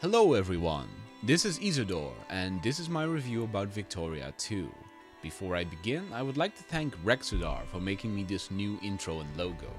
Hello everyone, this is Isador and this is my review about Victoria 2. Before I begin, I would like to thank Racerx for making me this new intro and logo.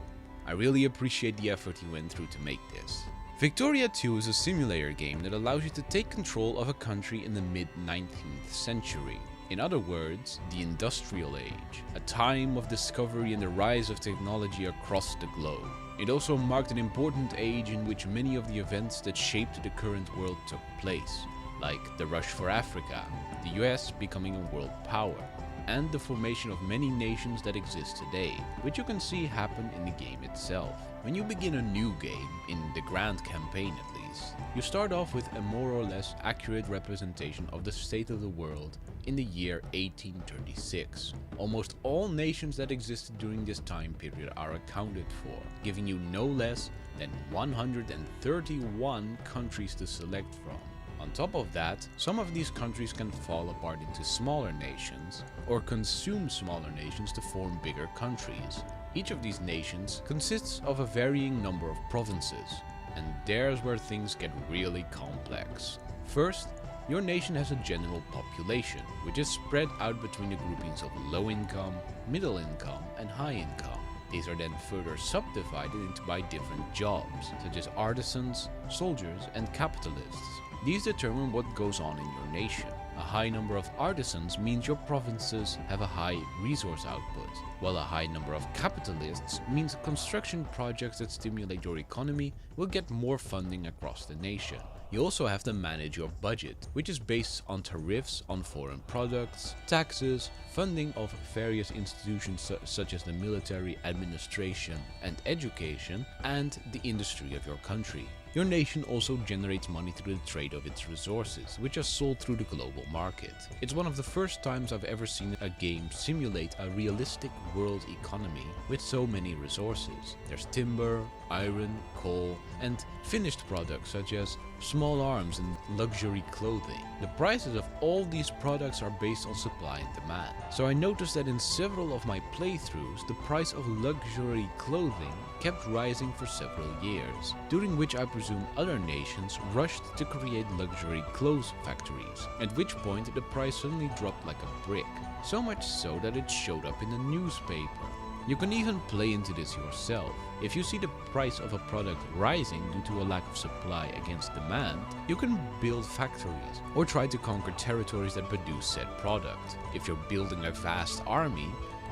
I really appreciate the effort he went through to make this. Victoria 2 is a simulator game that allows you to take control of a country in the mid-19th century. In other words, the Industrial Age, a time of discovery and the rise of technology across the globe. It also marked an important age in which many of the events that shaped the current world took place, like the rush for Africa, the US becoming a world power, and the formation of many nations that exist today, which you can see happen in the game itself. When you begin a new game, in the Grand Campaign at least, you start off with a more or less accurate representation of the state of the world in the year 1836. Almost all nations that existed during this time period are accounted for, giving you no less than 131 countries to select from. On top of that, some of these countries can fall apart into smaller nations, or consume smaller nations to form bigger countries. Each of these nations consists of a varying number of provinces, and there's where things get really complex. First, your nation has a general population, which is spread out between the groupings of low income, middle income, and high income. These are then further subdivided into by different jobs, such as artisans, soldiers, and capitalists. These determine what goes on in your nation. A high number of artisans means your provinces have a high resource output, while a high number of capitalists means construction projects that stimulate your economy will get more funding across the nation. You also have to manage your budget, which is based on tariffs on foreign products, taxes, funding of various institutions such as the military, administration, and education, and the industry of your country. Your nation also generates money through the trade of its resources, which are sold through the global market. It's one of the first times I've ever seen a game simulate a realistic world economy with so many resources. There's timber, iron, coal, and finished products such as small arms and luxury clothing. The prices of all these products are based on supply and demand. So I noticed that in several of my playthroughs, the price of luxury clothing kept rising for several years, during which I presume other nations rushed to create luxury clothes factories, at which point the price suddenly dropped like a brick, so much so that it showed up in the newspaper. You can even play into this yourself. If you see the price of a product rising due to a lack of supply against demand, you can build factories or try to conquer territories that produce said product. If you're building a vast army,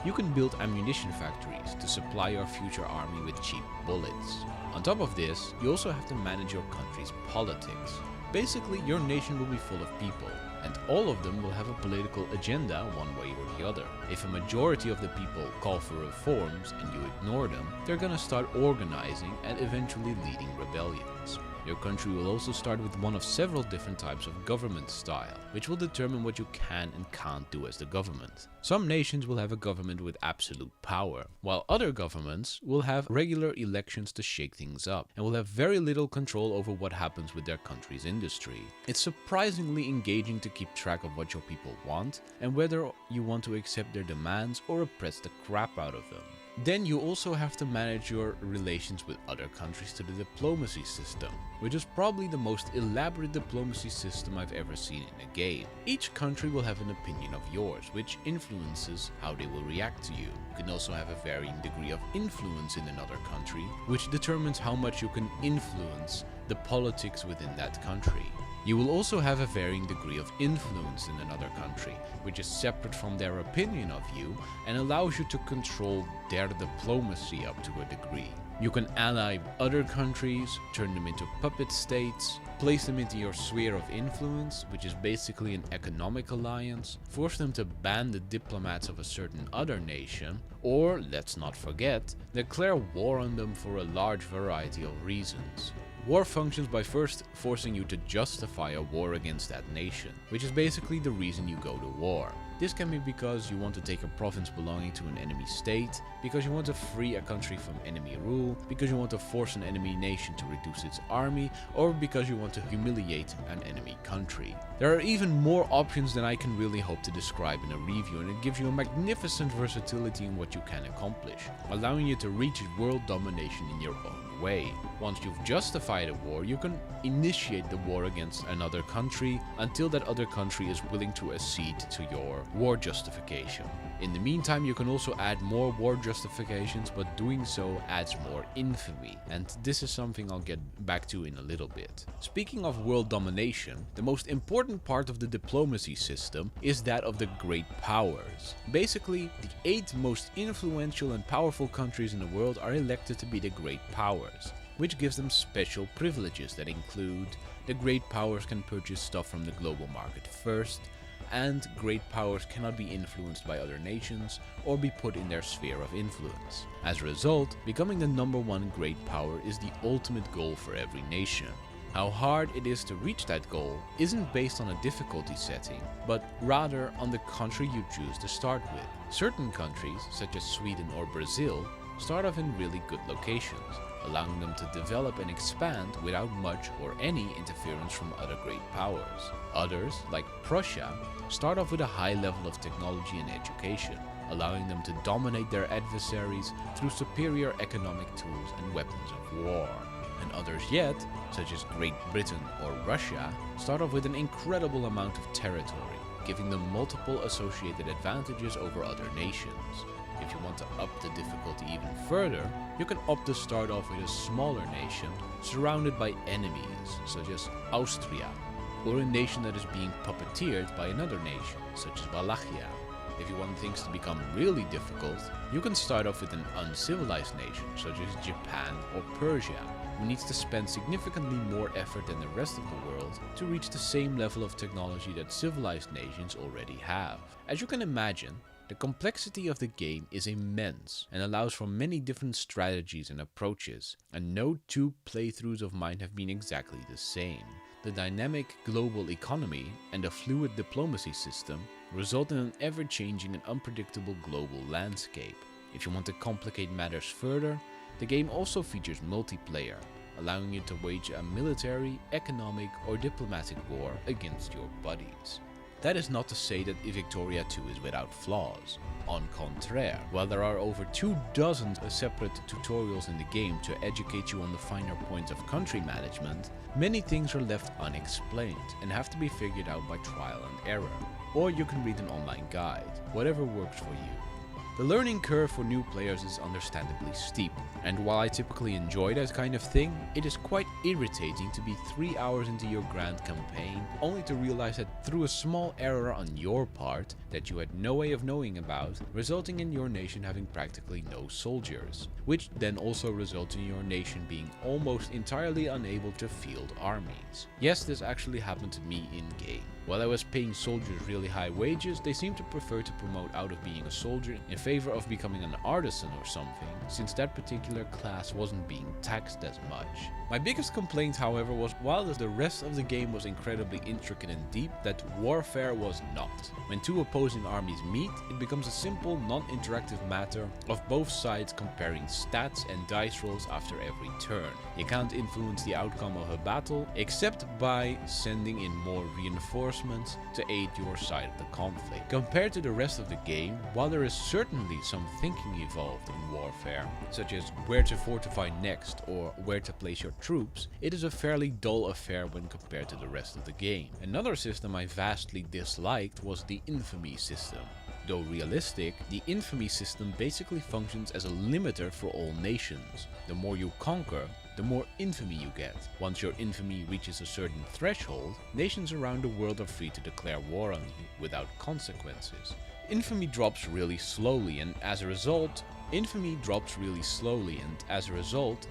you can build ammunition factories to supply your future army with cheap bullets. On top of this, you also have to manage your country's politics. Basically, your nation will be full of people, and all of them will have a political agenda one way or the other. If a majority of the people call for reforms and you ignore them, they're gonna start organizing and eventually leading rebellions. Your country will also start with one of several different types of government style, which will determine what you can and can't do as the government. Some nations will have a government with absolute power, while other governments will have regular elections to shake things up, and will have very little control over what happens with their country's industry. It's surprisingly engaging to keep track of what your people want, and whether you want to accept their demands or oppress the crap out of them. Then you also have to manage your relations with other countries through the diplomacy system, which is probably the most elaborate diplomacy system I've ever seen in a game. Each country will have an opinion of yours, which influences how they will react to you. You can also have a varying degree of influence in another country, which determines how much you can influence the politics within that country. You will also have a varying degree of influence in another country, which is separate from their opinion of you and allows you to control their diplomacy up to a degree. You can ally other countries, turn them into puppet states, place them into your sphere of influence, which is basically an economic alliance, force them to ban the diplomats of a certain other nation, or, let's not forget, declare war on them for a large variety of reasons. War functions by first forcing you to justify a war against that nation, which is basically the reason you go to war. This can be because you want to take a province belonging to an enemy state, because you want to free a country from enemy rule, because you want to force an enemy nation to reduce its army, or because you want to humiliate an enemy country. There are even more options than I can really hope to describe in a review, and it gives you a magnificent versatility in what you can accomplish, allowing you to reach world domination in your own way. Once you've justified a war, you can initiate the war against another country until that other country is willing to accede to your war justification. In the meantime, you can also add more war justifications, but doing so adds more infamy, and this is something I'll get back to in a little bit. Speaking of world domination, the most important part of the diplomacy system is that of the great powers. Basically, the 8 most influential and powerful countries in the world are elected to be the great powers, which gives them special privileges that include the great powers can purchase stuff from the global market first, and great powers cannot be influenced by other nations or be put in their sphere of influence. As a result, becoming the #1 great power is the ultimate goal for every nation. How hard it is to reach that goal isn't based on a difficulty setting, but rather on the country you choose to start with. Certain countries, such as Sweden or Brazil, start off in really good locations, allowing them to develop and expand without much or any interference from other great powers. Others, like Prussia, start off with a high level of technology and education, allowing them to dominate their adversaries through superior economic tools and weapons of war. And others yet, such as Great Britain or Russia, start off with an incredible amount of territory, giving them multiple associated advantages over other nations. If you want to up the difficulty even further, you can opt to start off with a smaller nation surrounded by enemies, such as Austria, or a nation that is being puppeteered by another nation, such as Wallachia. If you want things to become really difficult, you can start off with an uncivilized nation, such as Japan or Persia, who needs to spend significantly more effort than the rest of the world to reach the same level of technology that civilized nations already have. As you can imagine, the complexity of the game is immense and allows for many different strategies and approaches, and no 2 playthroughs of mine have been exactly the same. The dynamic global economy and a fluid diplomacy system result in an ever-changing and unpredictable global landscape. If you want to complicate matters further, the game also features multiplayer, allowing you to wage a military, economic or diplomatic war against your buddies. That is not to say that Victoria 2 is without flaws. On contraire, while there are over 24 separate tutorials in the game to educate you on the finer points of country management, many things are left unexplained and have to be figured out by trial and error. Or you can read an online guide, whatever works for you. The learning curve for new players is understandably steep, and while I typically enjoy that kind of thing, it is quite irritating to be 3 hours into your grand campaign only to realize that through a small error on your part that you had no way of knowing about, resulting in your nation having practically no soldiers, which then also results in your nation being almost entirely unable to field armies. Yes, this actually happened to me in-game. While I was paying soldiers really high wages, they seemed to prefer to promote out of being a soldier in favor of becoming an artisan or something, since that particular class wasn't being taxed as much. My biggest complaint, however, was while the rest of the game was incredibly intricate and deep, that warfare was not. When 2 opposing armies meet, it becomes a simple, non-interactive matter of both sides comparing stats and dice rolls after every turn. You can't influence the outcome of a battle, except by sending in more reinforcements to aid your side of the conflict. Compared to the rest of the game, while there is certainly some thinking involved in warfare, such as where to fortify next or where to place your troops, it is a fairly dull affair when compared to the rest of the game. Another system I vastly disliked was the infamy system. Though realistic, the infamy system basically functions as a limiter for all nations. The more you conquer, the more infamy you get. Once your infamy reaches a certain threshold, nations around the world are free to declare war on you without consequences. Infamy drops really slowly, and as a result,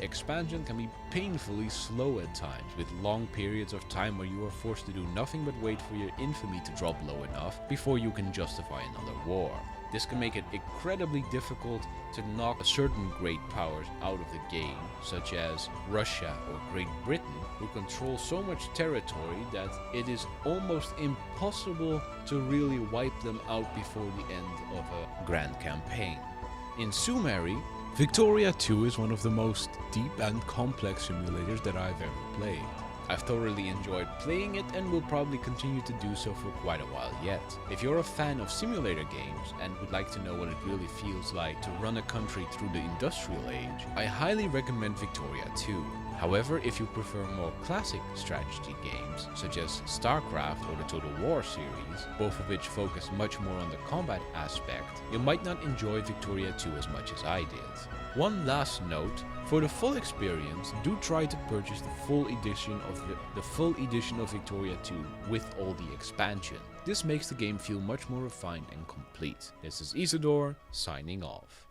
expansion can be painfully slow at times, with long periods of time where you are forced to do nothing but wait for your infamy to drop low enough before you can justify another war. This can make it incredibly difficult to knock certain great powers out of the game, such as Russia or Great Britain, who control so much territory that it is almost impossible to really wipe them out before the end of a grand campaign. In summary, Victoria 2 is one of the most deep and complex simulators that I've ever played. I've thoroughly enjoyed playing it and will probably continue to do so for quite a while yet. If you're a fan of simulator games and would like to know what it really feels like to run a country through the industrial age, I highly recommend Victoria 2. However, if you prefer more classic strategy games, such as StarCraft or the Total War series, both of which focus much more on the combat aspect, you might not enjoy Victoria 2 as much as I did. One last note, for the full experience, do try to purchase the full edition of Victoria 2 with all the expansion. This makes the game feel much more refined and complete. This is Isador, signing off.